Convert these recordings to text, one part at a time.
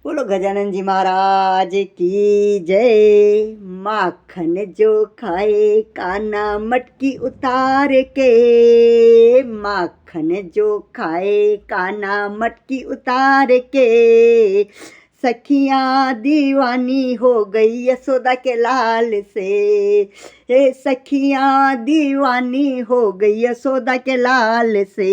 बोलो गजानन जी महाराज की जय। माखन जो खाए काना मटकी उतार के, माखन जो खाए काना मटकी उतार के, सखियाँ दीवानी हो गई यशोदा के लाल से। हे सखियाँ दीवानी हो गई यशोदा के लाल से।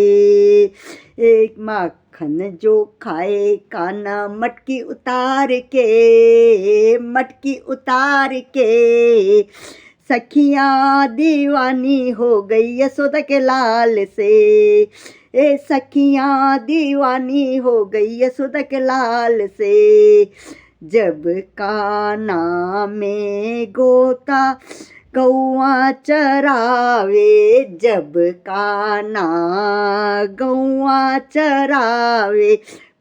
एक माखन जो खाए काना मटकी उतार के, मटकी उतार के, सखियाँ दीवानी हो गई यशोदा के लाल से। ए सखियाँ दीवानी हो गई यशोदा के लाल से। जब काना में गोता गौआ चरावे, जब काना गौआ चरावे,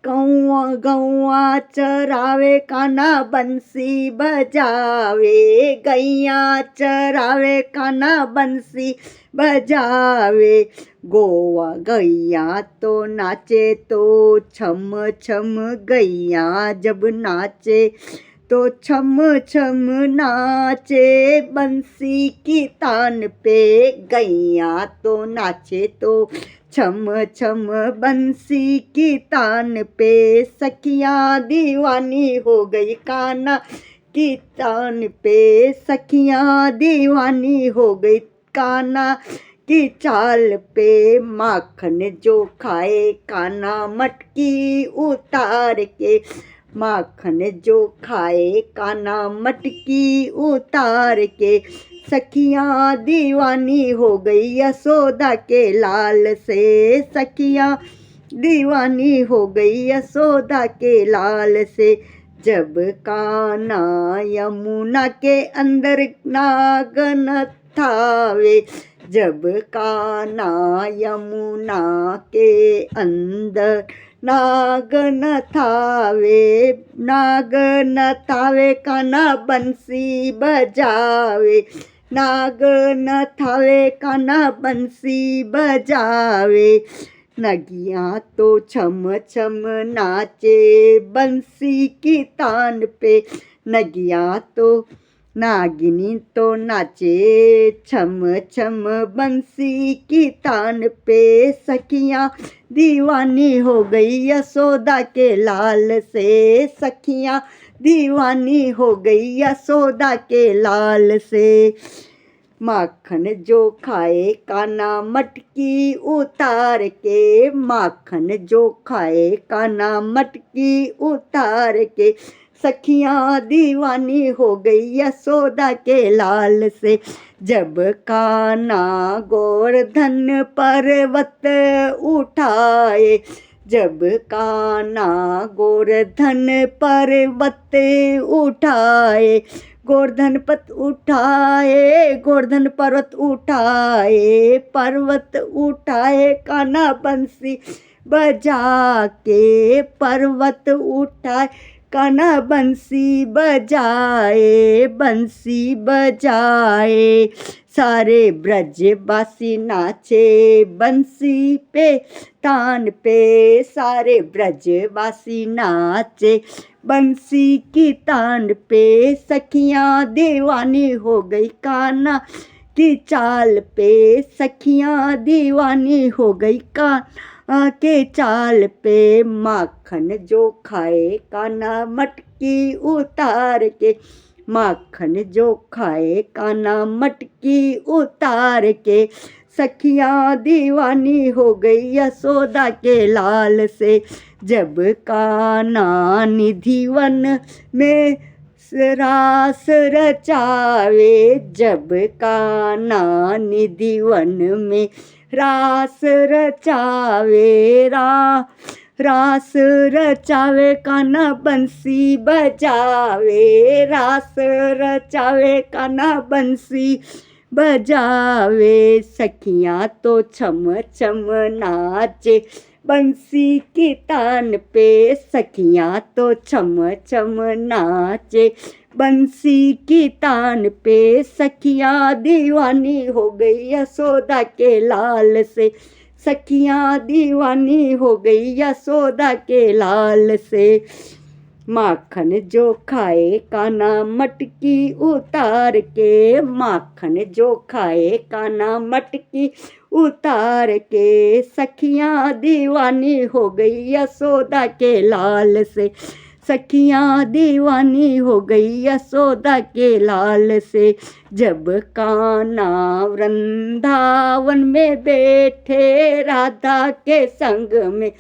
गौआ चरावे काना बंसी बजावे, गैया चरावे काना बंसी बजावे। गोवा गैया तो नाचे तो छम छम, गैया जब नाचे तो छम छम नाचे, बंसी की तान पे गैया तो नाचे तो छम छम बंसी की तान पे। सखियाँ दीवानी हो गई काना की तान पे, सखियाँ दीवानी हो गई काना की चाल पे। माखन जो खाए काना मटकी उतार के, माखन जो खाए काना मटकी उतार के, सखियाँ दीवानी हो गई यशोदा के लाल से। सखियाँ दीवानी हो गई यशोदा के लाल से। जब काना यमुना के अंदर नागन थावे, जब काना यमुना के अंदर नागन थावे, नागन थावे काना बंसी बजावे, नागन थावे काना बंसी बजावे। नगिया तो छम छम नाचे बंसी की तान पे, नगिया तो नागिनी तो नाचे छम छम बंसी की तान पे। सखियाँ दीवानी हो गई यशोदा के लाल से, सखियाँ दीवानी हो गई यशोदा के लाल से। माखन जो खाए काना मटकी उतार के, माखन जो खाए काना मटकी उतार के, सखियाँ दीवानी हो गई यशोदा के लाल से। जब काना गोवर्धन पर्वत उठाए, जब काना गोवर्धन पर्वत उठाए, गोवर्धन पर्वत उठाए, गोवर्धन पर्वत उठाए, पर्वत उठाए काना बंसी बजा के, पर्वत उठाए काना बंसी बजाए, बंसी बजाए। सारे ब्रजवासी नाचे बंसी पे तान पे, सारे ब्रजवासी नाचे बंसी की तान पे। सखियाँ दीवानी हो गई काना की चाल पे, सखियाँ दीवानी हो गई काना के चाल पे। माखन जो खाए काना मटकी उतार के, माखन जो खाए काना मटकी उतार के, सखियाँ दीवानी हो गई यशोदा के लाल से। जब काना निधि वन में रास रचावे, जब काना निधि वन में रास रचावे, रास रचावे काना बंसी बजावे, रास रचावे काना बंसी बजावे। सखियाँ तो छम छम नाचे बंसी की तान पे, सखियाँ तो छम छम नाचे बंसी की तान पे। सखियाँ दीवानी हो गई यशोदा के लाल से, सखियाँ दीवानी हो गई यशोदा के लाल से। माखन जो खाए कान्हा मटकी उतार के, माखन जो खाए कान्हा मटकी उतार के, सखियाँ दीवानी हो गई यशोदा के लाल से, सखियाँ दीवानी हो गई यशोदा के लाल से। जब कान्हा वृंदावन में बैठे राधा के संग में,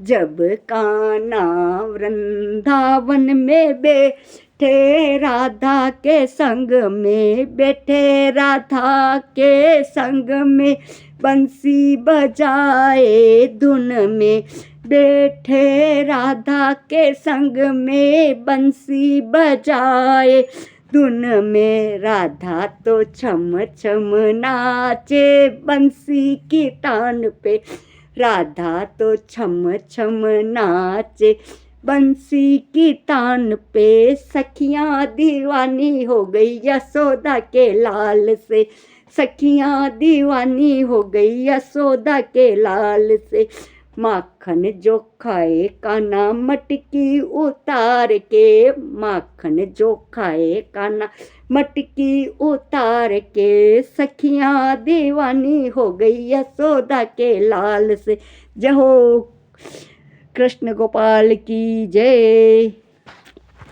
जब कान्हा वृंदावन में बैठे राधा के संग में, बैठे राधा के संग में, बंसी बजाए धुन में, बैठे राधा के संग में, बंसी बजाए धुन में, राधा तो छम छम नाचे बंसी की तान पे, राधा तो छम छम नाचे बंसी की तान पे, सखियाँ दीवानी हो गई यशोदा के लाल से, सखियाँ दीवानी हो गई यशोदा के लाल से। माखन जो खाए कान्हा मटकी उतार के, माखन जो खाए कान्हा मटकी उतार के, सखियाँ दीवानी हो गई यशोदा के लाल से। जय हो कृष्ण गोपाल की जय।